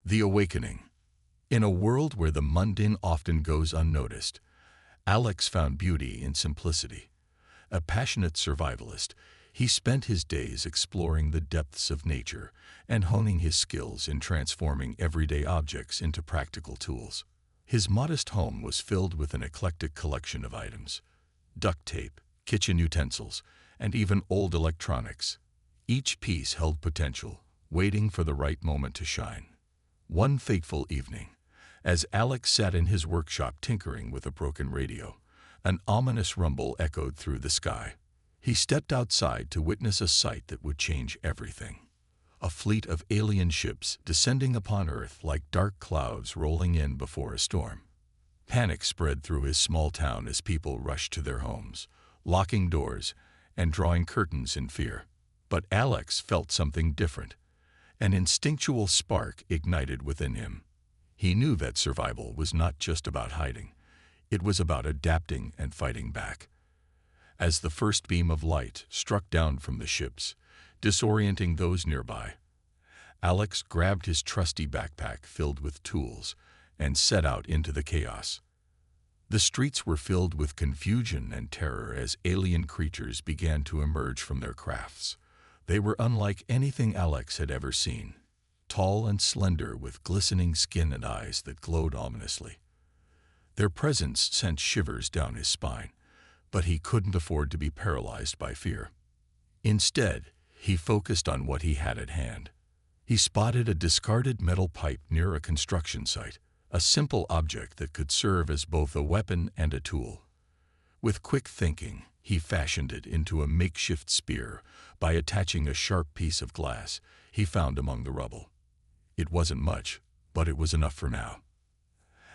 The Awakening. In a world where the mundane often goes unnoticed, Alex found beauty in simplicity. A passionate survivalist, he spent his days exploring the depths of nature and honing his skills in transforming everyday objects into practical tools. His modest home was filled with an eclectic collection of items: duct tape, kitchen utensils, and even old electronics. Each piece held potential, waiting for the right moment to shine. One fateful evening, as Alex sat in his workshop tinkering with a broken radio, an ominous rumble echoed through the sky. He stepped outside to witness a sight that would change everything. A fleet of alien ships descending upon Earth like dark clouds rolling in before a storm. Panic spread through his small town as people rushed to their homes, locking doors and drawing curtains in fear. But Alex felt something different. An instinctual spark ignited within him. He knew that survival was not just about hiding. It was about adapting and fighting back. As the first beam of light struck down from the ships, disorienting those nearby, Alex grabbed his trusty backpack filled with tools and set out into the chaos. The streets were filled with confusion and terror as alien creatures began to emerge from their crafts. They were unlike anything Alex had ever seen, tall and slender with glistening skin and eyes that glowed ominously. Their presence sent shivers down his spine, but he couldn't afford to be paralyzed by fear. Instead, he focused on what he had at hand. He spotted a discarded metal pipe near a construction site, a simple object that could serve as both a weapon and a tool. With quick thinking, he fashioned it into a makeshift spear by attaching a sharp piece of glass he found among the rubble. It wasn't much, but it was enough for now.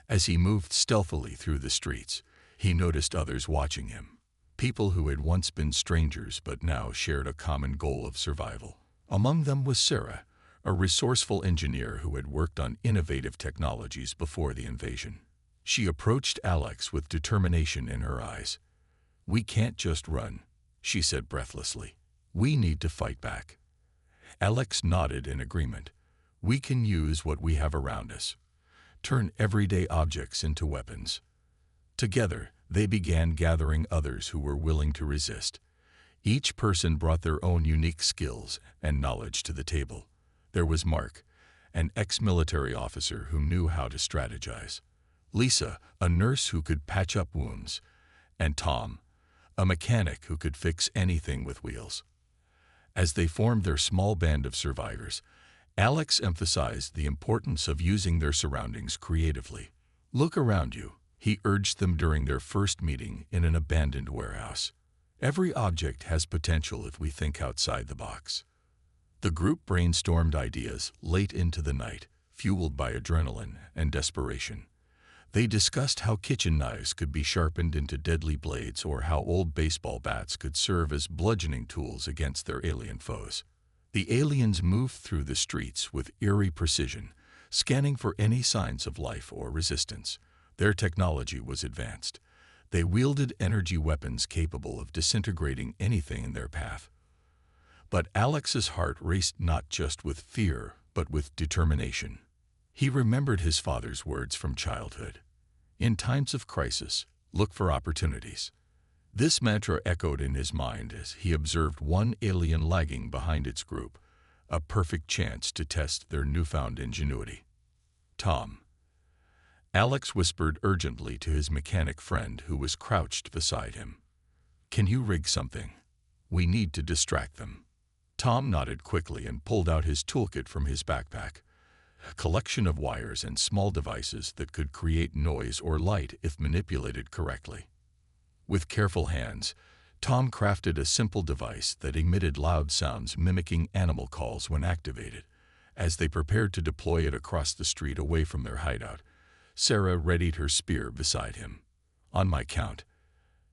As he moved stealthily through the streets, he noticed others watching him. People who had once been strangers but now shared a common goal of survival. Among them was Sarah, a resourceful engineer who had worked on innovative technologies before the invasion. She approached Alex with determination in her eyes. "We can't just run," she said breathlessly. "We need to fight back." Alex nodded in agreement. "We can use what we have around us. Turn everyday objects into weapons." Together, they began gathering others who were willing to resist. Each person brought their own unique skills and knowledge to the table. There was Mark, an ex-military officer who knew how to strategize; Lisa, a nurse who could patch up wounds; and Tom, a mechanic who could fix anything with wheels. As they formed their small band of survivors, Alex emphasized the importance of using their surroundings creatively. "Look around you," he urged them during their first meeting in an abandoned warehouse. "Every object has potential if we think outside the box." The group brainstormed ideas late into the night, fueled by adrenaline and desperation. They discussed how kitchen knives could be sharpened into deadly blades or how old baseball bats could serve as bludgeoning tools against their alien foes. The aliens moved through the streets with eerie precision, scanning for any signs of life or resistance. Their technology was advanced. They wielded energy weapons capable of disintegrating anything in their path. But Alex's heart raced not just with fear, but with determination. He remembered his father's words from childhood. "In times of crisis, look for opportunities." This mantra echoed in his mind as he observed one alien lagging behind its group, a perfect chance to test their newfound ingenuity. "Tom." Alex whispered urgently to his mechanic friend who was crouched beside him. "Can you rig something? We need to distract them." Tom nodded quickly and pulled out his toolkit from his backpack, a collection of wires and small devices that could create noise or light if manipulated correctly. With careful hands, Tom crafted a simple device that emitted loud sounds mimicking animal calls when activated. As they prepared to deploy it across the street away from their hideout, Sarah readied her spear beside him. "On my count,"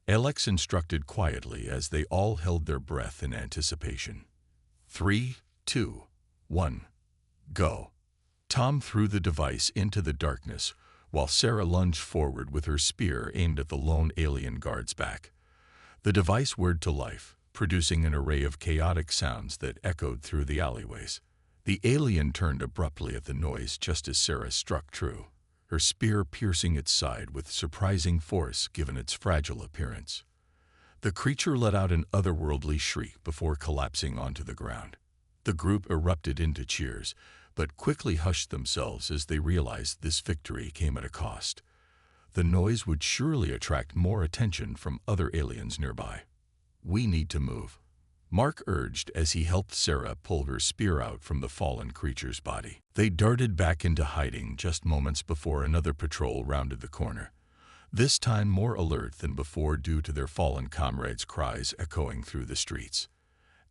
Alex instructed quietly as they all held their breath in anticipation. 3, 2, 1, go. Tom threw the device into the darkness, while Sarah lunged forward with her spear aimed at the lone alien guard's back. The device whirred to life, producing an array of chaotic sounds that echoed through the alleyways. The alien turned abruptly at the noise just as Sarah struck true, her spear piercing its side with surprising force given its fragile appearance. The creature let out an otherworldly shriek before collapsing onto the ground. The group erupted into cheers, but quickly hushed themselves as they realized this victory came at a cost. The noise would surely attract more attention from other aliens nearby. "We need to move," Mark urged as he helped Sarah pull her spear out from the fallen creature's body. They darted back into hiding just moments before another patrol rounded the corner, this time more alert than before due to their fallen comrades' cries echoing through the streets.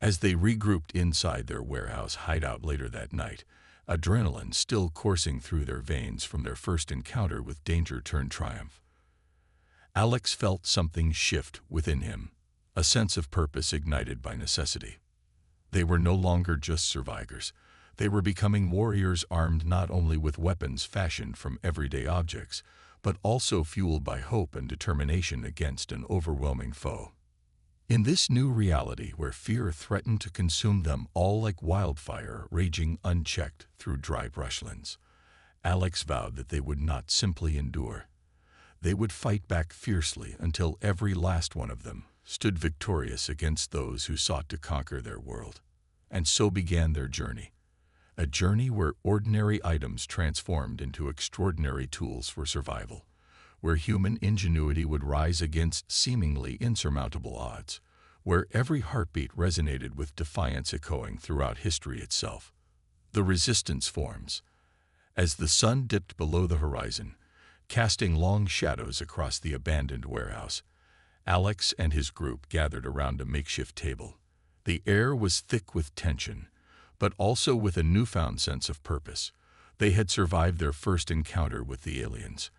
As they regrouped inside their warehouse hideout later that night, adrenaline still coursing through their veins from their first encounter with danger turned triumph. Alex felt something shift within him, a sense of purpose ignited by necessity. They were no longer just survivors. They were becoming warriors armed not only with weapons fashioned from everyday objects, but also fueled by hope and determination against an overwhelming foe. In this new reality where fear threatened to consume them all like wildfire raging unchecked through dry brushlands, Alex vowed that they would not simply endure. They would fight back fiercely until every last one of them stood victorious against those who sought to conquer their world. And so began their journey, a journey where ordinary items transformed into extraordinary tools for survival, where human ingenuity would rise against seemingly insurmountable odds, where every heartbeat resonated with defiance echoing throughout history itself. The resistance forms. As the sun dipped below the horizon, casting long shadows across the abandoned warehouse, Alex and his group gathered around a makeshift table. The air was thick with tension, but also with a newfound sense of purpose. They had survived their first encounter with the aliens,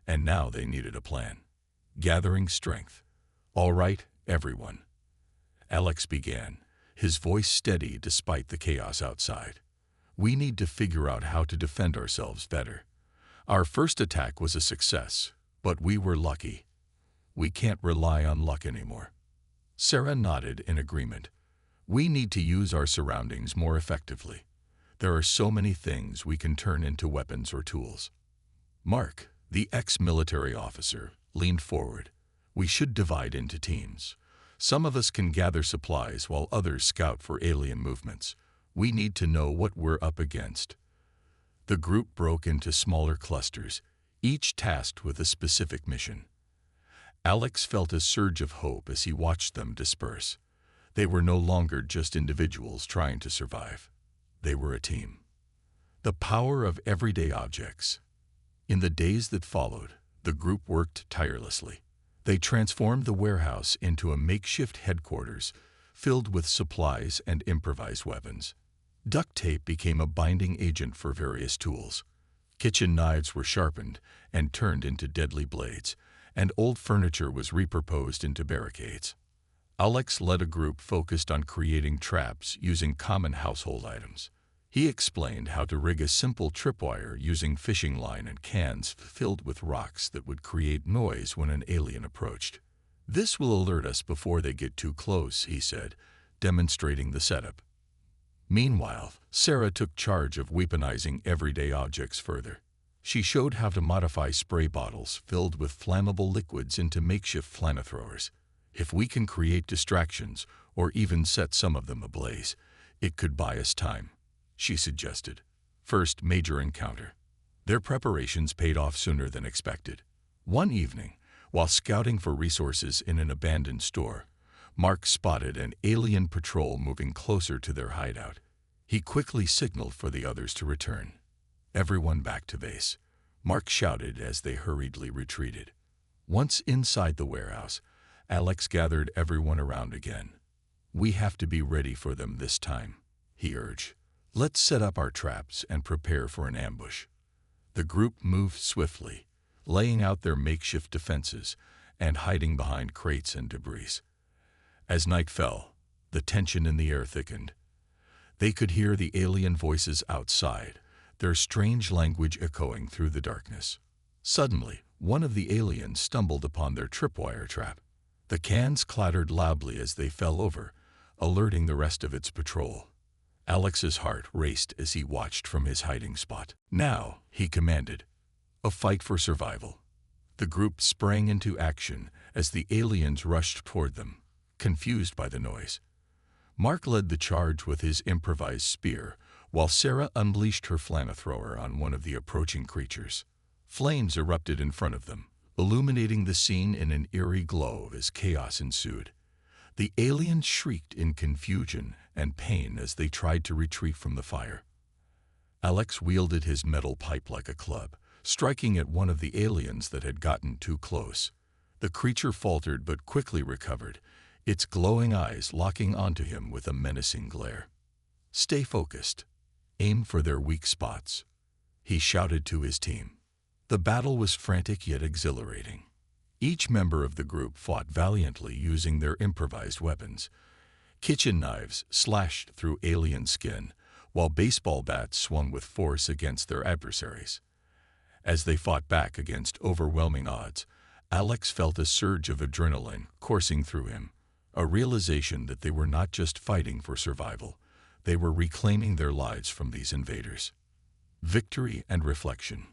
and now they needed a plan. Gathering strength. "All right, everyone," Alex began, his voice steady despite the chaos outside. "We need to figure out how to defend ourselves better. Our first attack was a success, but we were lucky. We can't rely on luck anymore." Sarah nodded in agreement. "We need to use our surroundings more effectively. There are so many things we can turn into weapons or tools." Mark, the ex-military officer, leaned forward. "We should divide into teams. Some of us can gather supplies while others scout for alien movements. We need to know what we're up against." The group broke into smaller clusters, each tasked with a specific mission. Alex felt a surge of hope as he watched them disperse. They were no longer just individuals trying to survive. They were a team. The power of everyday objects. In the days that followed, the group worked tirelessly. They transformed the warehouse into a makeshift headquarters filled with supplies and improvised weapons. Duct tape became a binding agent for various tools. Kitchen knives were sharpened and turned into deadly blades, and old furniture was repurposed into barricades. Alex led a group focused on creating traps using common household items. He explained how to rig a simple tripwire using fishing line and cans filled with rocks that would create noise when an alien approached. "This will alert us before they get too close," he said, demonstrating the setup. Meanwhile, Sarah took charge of weaponizing everyday objects further. She showed how to modify spray bottles filled with flammable liquids into makeshift flamethrowers. "If we can create distractions or even set some of them ablaze, it could buy us time," she suggested. First major encounter. Their preparations paid off sooner than expected. One evening, while scouting for resources in an abandoned store, Mark spotted an alien patrol moving closer to their hideout. He quickly signaled for the others to return. "Everyone back to base," Mark shouted as they hurriedly retreated. Once inside the warehouse, Alex gathered everyone around again. "We have to be ready for them this time," he urged. "Let's set up our traps and prepare for an ambush." The group moved swiftly, laying out their makeshift defenses and hiding behind crates and debris. As night fell, the tension in the air thickened. They could hear the alien voices outside, their strange language echoing through the darkness. Suddenly, one of the aliens stumbled upon their tripwire trap. The cans clattered loudly as they fell over, alerting the rest of its patrol. Alex's heart raced as he watched from his hiding spot. "Now," he commanded, "a fight for survival." The group sprang into action as the aliens rushed toward them, confused by the noise. Mark led the charge with his improvised spear, while Sarah unleashed her flamethrower on one of the approaching creatures. Flames erupted in front of them, illuminating the scene in an eerie glow as chaos ensued. The aliens shrieked in confusion and pain as they tried to retreat from the fire. Alex wielded his metal pipe like a club, striking at one of the aliens that had gotten too close. The creature faltered but quickly recovered, its glowing eyes locking onto him with a menacing glare. "Stay focused. Aim for their weak spots," he shouted to his team. The battle was frantic yet exhilarating. Each member of the group fought valiantly using their improvised weapons. Kitchen knives slashed through alien skin, while baseball bats swung with force against their adversaries. As they fought back against overwhelming odds, Alex felt a surge of adrenaline coursing through him, a realization that they were not just fighting for survival, they were reclaiming their lives from these invaders. Victory and reflection.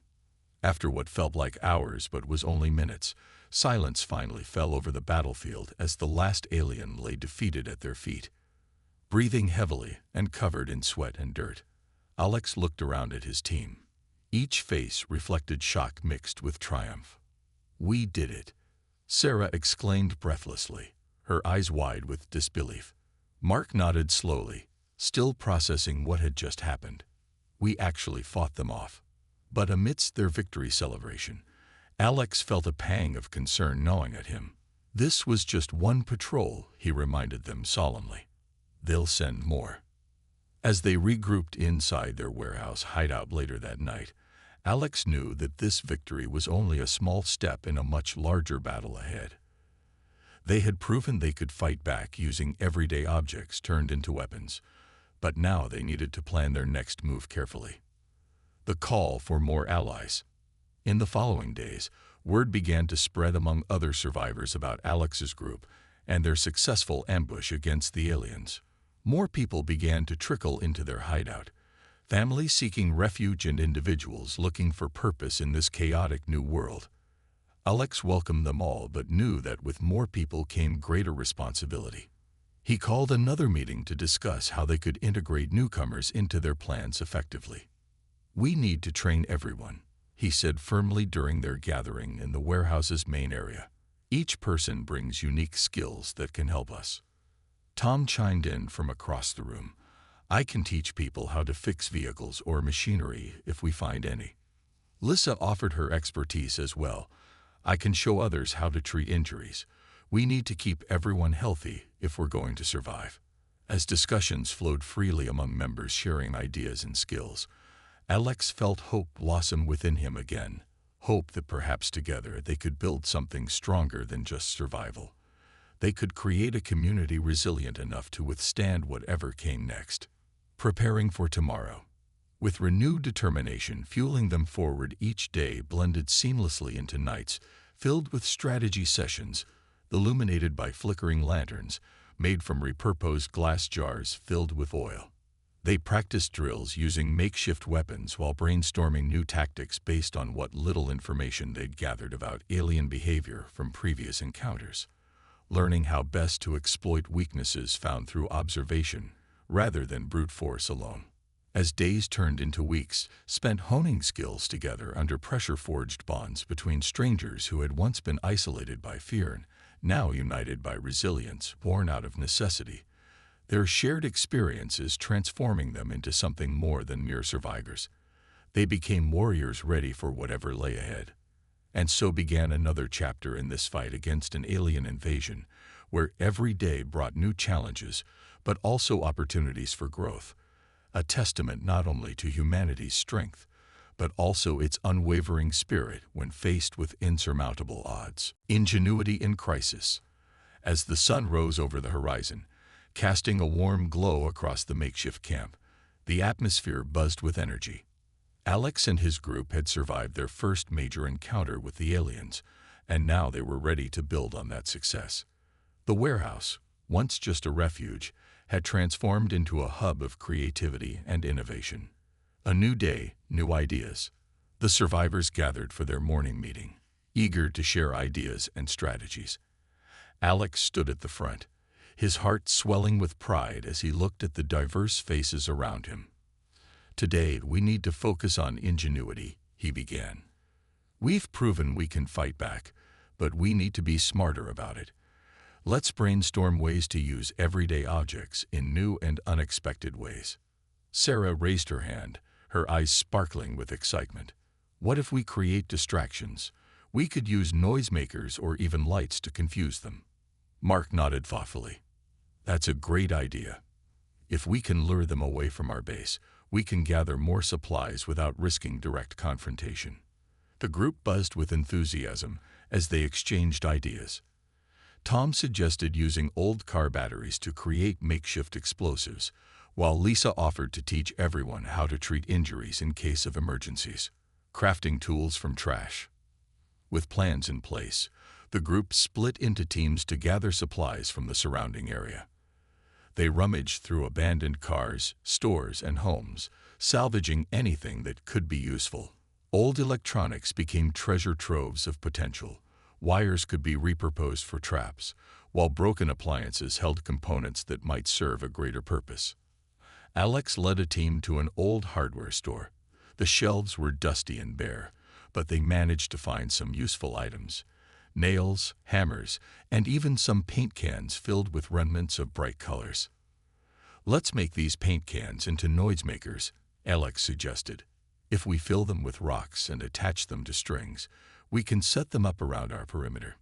After what felt like hours but was only minutes, silence finally fell over the battlefield as the last alien lay defeated at their feet. Breathing heavily and covered in sweat and dirt, Alex looked around at his team. Each face reflected shock mixed with triumph. "We did it," Sarah exclaimed breathlessly, her eyes wide with disbelief. Mark nodded slowly, still processing what had just happened. "We actually fought them off." But amidst their victory celebration, Alex felt a pang of concern gnawing at him. "This was just one patrol," he reminded them solemnly. "They'll send more." As they regrouped inside their warehouse hideout later that night, Alex knew that this victory was only a small step in a much larger battle ahead. They had proven they could fight back using everyday objects turned into weapons, but now they needed to plan their next move carefully. The call for more allies. In the following days, word began to spread among other survivors about Alex's group and their successful ambush against the aliens. More people began to trickle into their hideout, families seeking refuge and individuals looking for purpose in this chaotic new world. Alex welcomed them all but knew that with more people came greater responsibility. He called another meeting to discuss how they could integrate newcomers into their plans effectively. "We need to train everyone," he said firmly during their gathering in the warehouse's main area. "Each person brings unique skills that can help us." Tom chimed in from across the room. "I can teach people how to fix vehicles or machinery if we find any." Lissa offered her expertise as well. "I can show others how to treat injuries. We need to keep everyone healthy if we're going to survive." As discussions flowed freely among members sharing ideas and skills, Alex felt hope blossom within him again, hope that perhaps together they could build something stronger than just survival. They could create a community resilient enough to withstand whatever came next. Preparing for tomorrow. With renewed determination fueling them forward, each day blended seamlessly into nights filled with strategy sessions, illuminated by flickering lanterns made from repurposed glass jars filled with oil. They practiced drills using makeshift weapons while brainstorming new tactics based on what little information they'd gathered about alien behavior from previous encounters, learning how best to exploit weaknesses found through observation rather than brute force alone. As days turned into weeks, spent honing skills together under pressure forged bonds between strangers who had once been isolated by fear and now united by resilience born out of necessity. Their shared experiences transforming them into something more than mere survivors. They became warriors ready for whatever lay ahead. And so began another chapter in this fight against an alien invasion, where every day brought new challenges, but also opportunities for growth. A testament not only to humanity's strength, but also its unwavering spirit when faced with insurmountable odds. Ingenuity in crisis. As the sun rose over the horizon, casting a warm glow across the makeshift camp, the atmosphere buzzed with energy. Alex and his group had survived their first major encounter with the aliens, and now they were ready to build on that success. The warehouse, once just a refuge, had transformed into a hub of creativity and innovation. A new day, new ideas. The survivors gathered for their morning meeting, eager to share ideas and strategies. Alex stood at the front, his heart swelling with pride as he looked at the diverse faces around him. "Today, we need to focus on ingenuity," he began. "We've proven we can fight back, but we need to be smarter about it. Let's brainstorm ways to use everyday objects in new and unexpected ways." Sarah raised her hand, her eyes sparkling with excitement. "What if we create distractions? We could use noisemakers or even lights to confuse them." Mark nodded thoughtfully. "That's a great idea. If we can lure them away from our base, we can gather more supplies without risking direct confrontation." The group buzzed with enthusiasm as they exchanged ideas. Tom suggested using old car batteries to create makeshift explosives, while Lisa offered to teach everyone how to treat injuries in case of emergencies. Crafting tools from trash. With plans in place, the group split into teams to gather supplies from the surrounding area. They rummaged through abandoned cars, stores, and homes, salvaging anything that could be useful. Old electronics became treasure troves of potential. Wires could be repurposed for traps, while broken appliances held components that might serve a greater purpose. Alex led a team to an old hardware store. The shelves were dusty and bare, but they managed to find some useful items: nails, hammers, and even some paint cans filled with remnants of bright colors. "Let's make these paint cans into noisemakers," Alex suggested. "If we fill them with rocks and attach them to strings, we can set them up around our perimeter."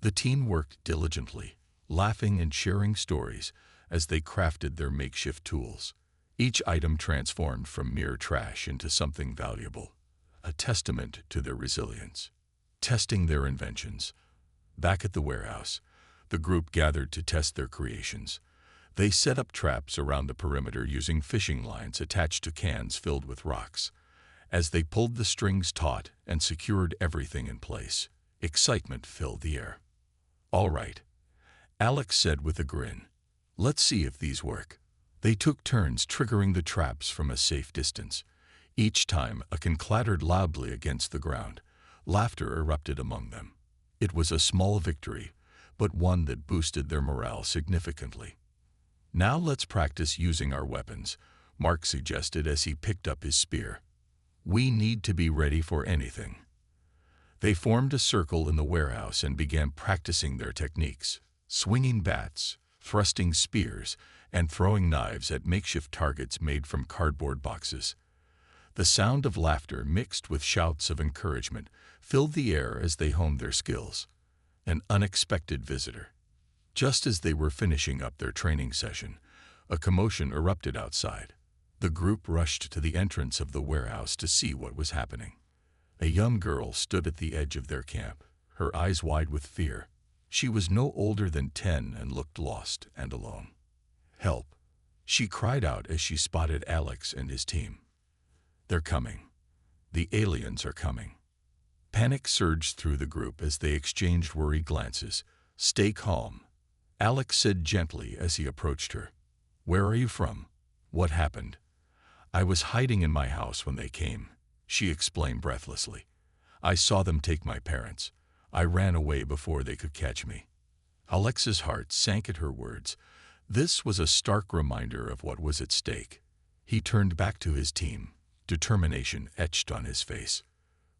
The team worked diligently, laughing and sharing stories as they crafted their makeshift tools. Each item transformed from mere trash into something valuable, a testament to their resilience. Testing their inventions. Back at the warehouse, the group gathered to test their creations. They set up traps around the perimeter using fishing lines attached to cans filled with rocks. As they pulled the strings taut and secured everything in place, excitement filled the air. "All right," Alex said with a grin. "Let's see if these work." They took turns triggering the traps from a safe distance. Each time, a can clattered loudly against the ground. Laughter erupted among them. It was a small victory, but one that boosted their morale significantly. "Now let's practice using our weapons," Mark suggested as he picked up his spear. "We need to be ready for anything." They formed a circle in the warehouse and began practicing their techniques, swinging bats, thrusting spears, and throwing knives at makeshift targets made from cardboard boxes. The sound of laughter mixed with shouts of encouragement filled the air as they honed their skills. An unexpected visitor. Just as they were finishing up their training session, a commotion erupted outside. The group rushed to the entrance of the warehouse to see what was happening. A young girl stood at the edge of their camp, her eyes wide with fear. She was no older than 10 and looked lost and alone. "Help!" she cried out as she spotted Alex and his team. "They're coming. The aliens are coming." Panic surged through the group as they exchanged worried glances. "Stay calm," Alex said gently as he approached her. "Where are you from? What happened?" "I was hiding in my house when they came," she explained breathlessly. "I saw them take my parents. I ran away before they could catch me." Alex's heart sank at her words. This was a stark reminder of what was at stake. He turned back to his team, determination etched on his face.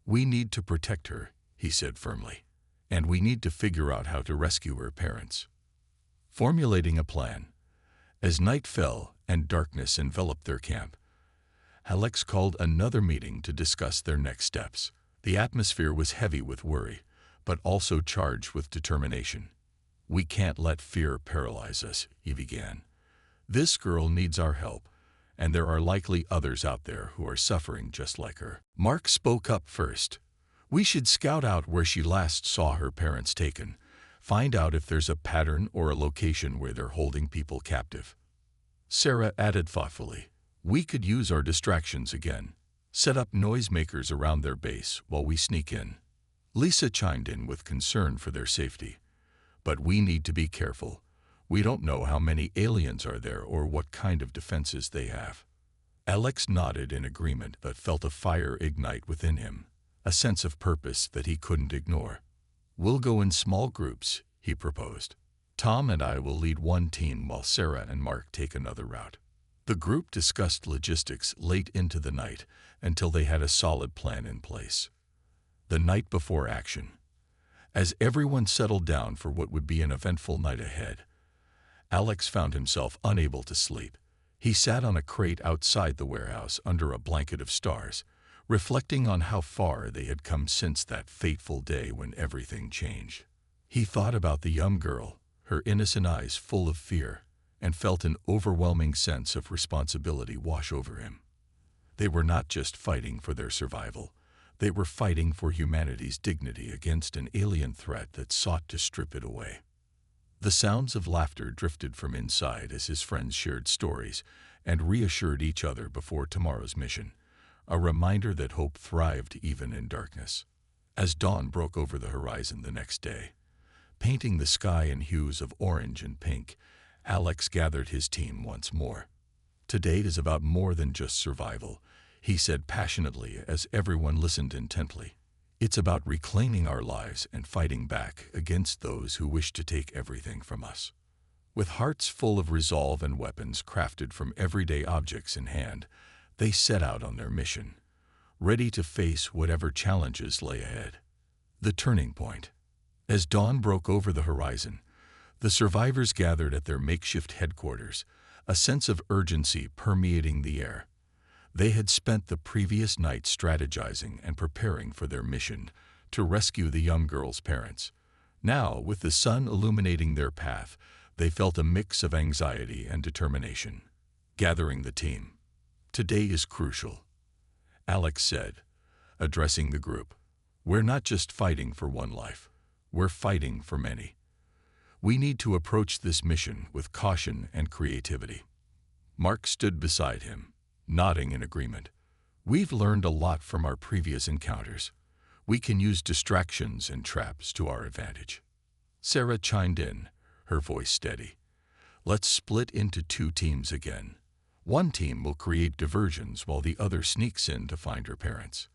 "We need to protect her," he said firmly, "and we need to figure out how to rescue her parents." Formulating a plan. As night fell and darkness enveloped their camp, Alex called another meeting to discuss their next steps. The atmosphere was heavy with worry, but also charged with determination. "We can't let fear paralyze us," he began. "This girl needs our help, and there are likely others out there who are suffering just like her." Mark spoke up first. "We should scout out where she last saw her parents taken, find out if there's a pattern or a location where they're holding people captive." Sarah added thoughtfully, "We could use our distractions again. Set up noisemakers around their base while we sneak in." Lisa chimed in with concern for their safety. "But we need to be careful. We don't know how many aliens are there or what kind of defenses they have. Alex nodded in agreement but felt a fire ignite within him, a sense of purpose that he couldn't ignore. We'll go in small groups, he proposed. Tom and I will lead one team while Sarah and Mark take another route. The group discussed logistics late into the night until they had a solid plan in place. The night before action. As everyone settled down for what would be an eventful night ahead, Alex found himself unable to sleep. He sat on a crate outside the warehouse under a blanket of stars, reflecting on how far they had come since that fateful day when everything changed. He thought about the young girl, her innocent eyes full of fear, and felt an overwhelming sense of responsibility wash over him. They were not just fighting for their survival, they were fighting for humanity's dignity against an alien threat that sought to strip it away. The sounds of laughter drifted from inside as his friends shared stories and reassured each other before tomorrow's mission, a reminder that hope thrived even in darkness. As dawn broke over the horizon the next day, painting the sky in hues of orange and pink, Alex gathered his team once more. Today is about more than just survival, he said passionately as everyone listened intently. It's about reclaiming our lives and fighting back against those who wish to take everything from us. With hearts full of resolve and weapons crafted from everyday objects in hand, they set out on their mission, ready to face whatever challenges lay ahead. The turning point. As dawn broke over the horizon, the survivors gathered at their makeshift headquarters, a sense of urgency permeating the air. They had spent the previous night strategizing and preparing for their mission to rescue the young girl's parents. Now, with the sun illuminating their path, they felt a mix of anxiety and determination. Gathering the team. Today is crucial, Alex said, addressing the group. We're not just fighting for one life, we're fighting for many. We need to approach this mission with caution and creativity. Mark stood beside him, nodding in agreement. We've learned a lot from our previous encounters. We can use distractions and traps to our advantage. Sarah chimed in, her voice steady. Let's split into two teams again. One team will create diversions while the other sneaks in to find her parents.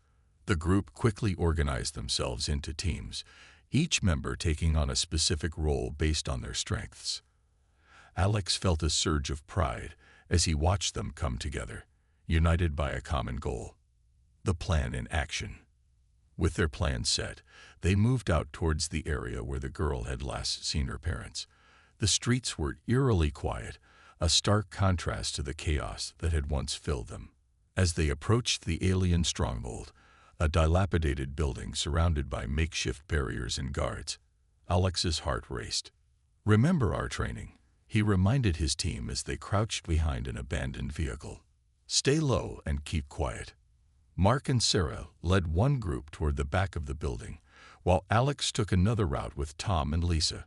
The group quickly organized themselves into teams, each member taking on a specific role based on their strengths. Alex felt a surge of pride as he watched them come together, united by a common goal. The plan in action. With their plan set, they moved out towards the area where the girl had last seen her parents. The streets were eerily quiet, a stark contrast to the chaos that had once filled them. As they approached the alien stronghold, a dilapidated building surrounded by makeshift barriers and guards, Alex's heart raced. Remember our training, he reminded his team as they crouched behind an abandoned vehicle. Stay low and keep quiet. Mark and Sarah led one group toward the back of the building, while Alex took another route with Tom and Lisa.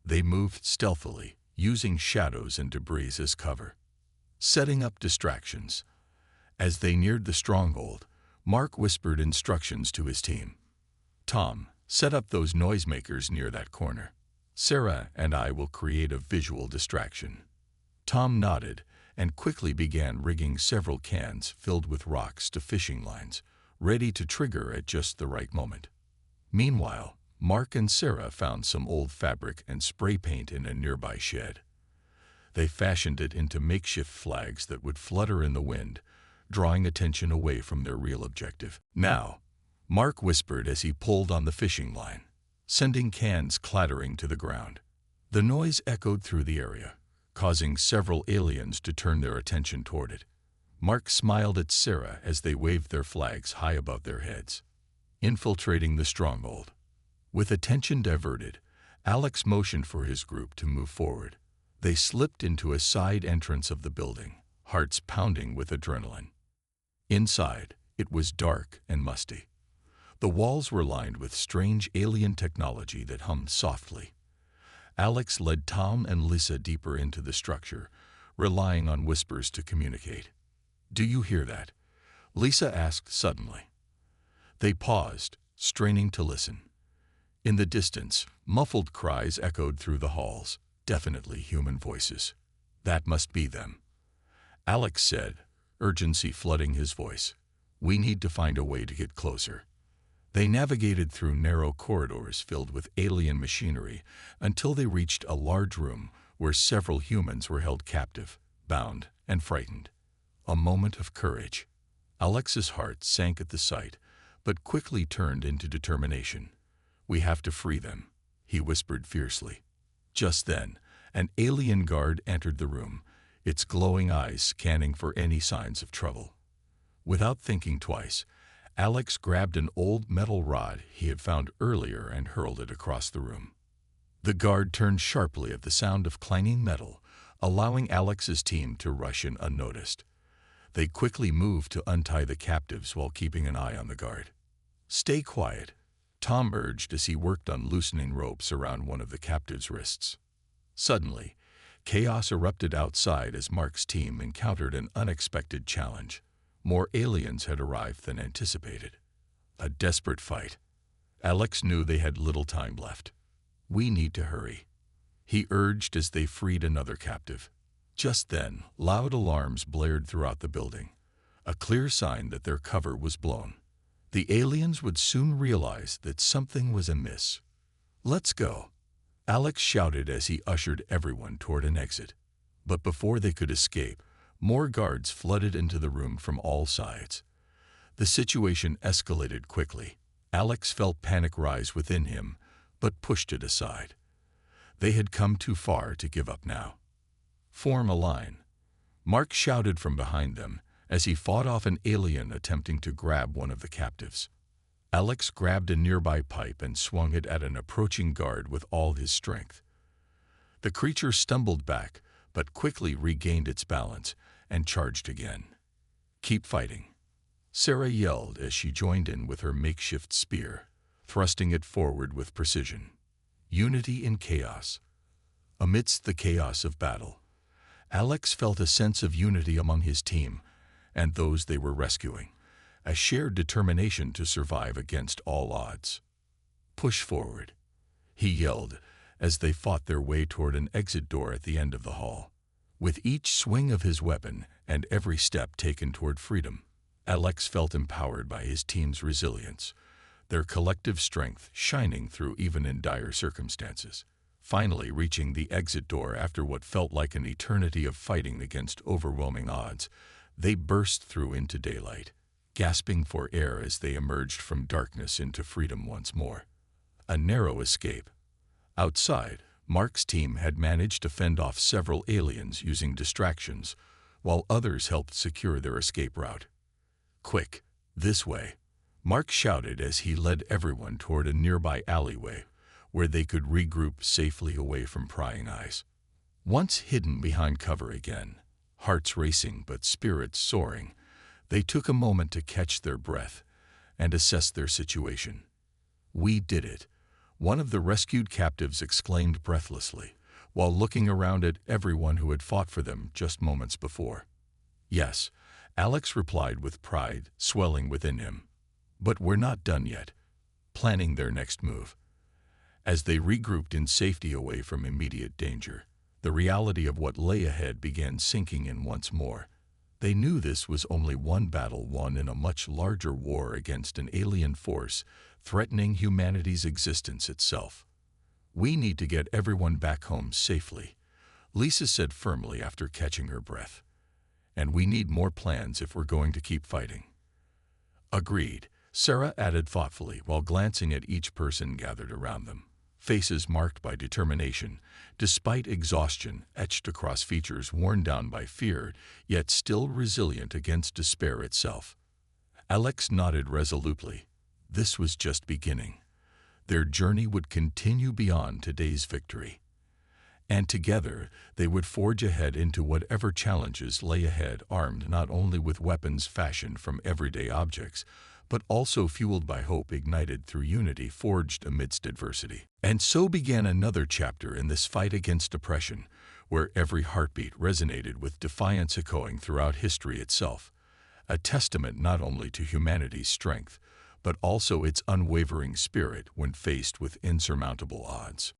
They moved stealthily, using shadows and debris as cover, setting up distractions. As they neared the stronghold, Mark whispered instructions to his team. Tom, set up those noisemakers near that corner. Sarah and I will create a visual distraction. Tom nodded and quickly began rigging several cans filled with rocks to fishing lines, ready to trigger at just the right moment. Meanwhile, Mark and Sarah found some old fabric and spray paint in a nearby shed. They fashioned it into makeshift flags that would flutter in the wind, drawing attention away from their real objective. Now, Mark whispered as he pulled on the fishing line, sending cans clattering to the ground. The noise echoed through the area, causing several aliens to turn their attention toward it. Mark smiled at Sarah as they waved their flags high above their heads. Infiltrating the stronghold. With attention diverted, Alex motioned for his group to move forward. They slipped into a side entrance of the building, hearts pounding with adrenaline. Inside, it was dark and musty. The walls were lined with strange alien technology that hummed softly. Alex led Tom and Lisa deeper into the structure, relying on whispers to communicate. "Do you hear that?" Lisa asked suddenly. They paused, straining to listen. In the distance, muffled cries echoed through the halls. Definitely human voices. That must be them. Alex said, urgency flooding his voice. We need to find a way to get closer. They navigated through narrow corridors filled with alien machinery until they reached a large room where several humans were held captive, bound, and frightened. A moment of courage. Alex's heart sank at the sight, but quickly turned into determination. We have to free them, he whispered fiercely. Just then, an alien guard entered the room, its glowing eyes scanning for any signs of trouble. Without thinking twice, Alex grabbed an old metal rod he had found earlier and hurled it across the room. The guard turned sharply at the sound of clanging metal, allowing Alex's team to rush in unnoticed. They quickly moved to untie the captives while keeping an eye on the guard. Stay quiet, Tom urged as he worked on loosening ropes around one of the captives' wrists. Suddenly, chaos erupted outside as Mark's team encountered an unexpected challenge. More aliens had arrived than anticipated. A desperate fight. Alex knew they had little time left. We need to hurry, he urged as they freed another captive. Just then, loud alarms blared throughout the building, a clear sign that their cover was blown. The aliens would soon realize that something was amiss. Let's go, Alex shouted as he ushered everyone toward an exit. But before they could escape, more guards flooded into the room from all sides. The situation escalated quickly. Alex felt panic rise within him, but pushed it aside. They had come too far to give up now. Form a line, Mark shouted from behind them as he fought off an alien attempting to grab one of the captives. Alex grabbed a nearby pipe and swung it at an approaching guard with all his strength. The creature stumbled back, but quickly regained its balance and charged again. Keep fighting, Sarah yelled as she joined in with her makeshift spear, thrusting it forward with precision. Unity in chaos. Amidst the chaos of battle, Alex felt a sense of unity among his team and those they were rescuing, a shared determination to survive against all odds. Push forward, he yelled as they fought their way toward an exit door at the end of the hall. With each swing of his weapon and every step taken toward freedom, Alex felt empowered by his team's resilience, their collective strength shining through even in dire circumstances. Finally reaching the exit door after what felt like an eternity of fighting against overwhelming odds, they burst through into daylight, gasping for air as they emerged from darkness into freedom once more. A narrow escape. Outside, Mark's team had managed to fend off several aliens using distractions, while others helped secure their escape route. Quick, this way, Mark shouted as he led everyone toward a nearby alleyway where they could regroup safely away from prying eyes. Once hidden behind cover again, hearts racing but spirits soaring, they took a moment to catch their breath and assess their situation. We did it, one of the rescued captives exclaimed breathlessly, while looking around at everyone who had fought for them just moments before. Yes, Alex replied with pride swelling within him. But we're not done yet, planning their next move. As they regrouped in safety away from immediate danger, the reality of what lay ahead began sinking in once more. They knew this was only one battle won in a much larger war against an alien force threatening humanity's existence itself. We need to get everyone back home safely, Lisa said firmly after catching her breath. And we need more plans if we're going to keep fighting. Agreed, Sarah added thoughtfully while glancing at each person gathered around them. Faces marked by determination, despite exhaustion etched across features worn down by fear, yet still resilient against despair itself. Alex nodded resolutely. This was just beginning. Their journey would continue beyond today's victory. And together, they would forge ahead into whatever challenges lay ahead, armed not only with weapons fashioned from everyday objects, but also fueled by hope ignited through unity forged amidst adversity. And so began another chapter in this fight against oppression, where every heartbeat resonated with defiance echoing throughout history itself, a testament not only to humanity's strength, but also its unwavering spirit when faced with insurmountable odds.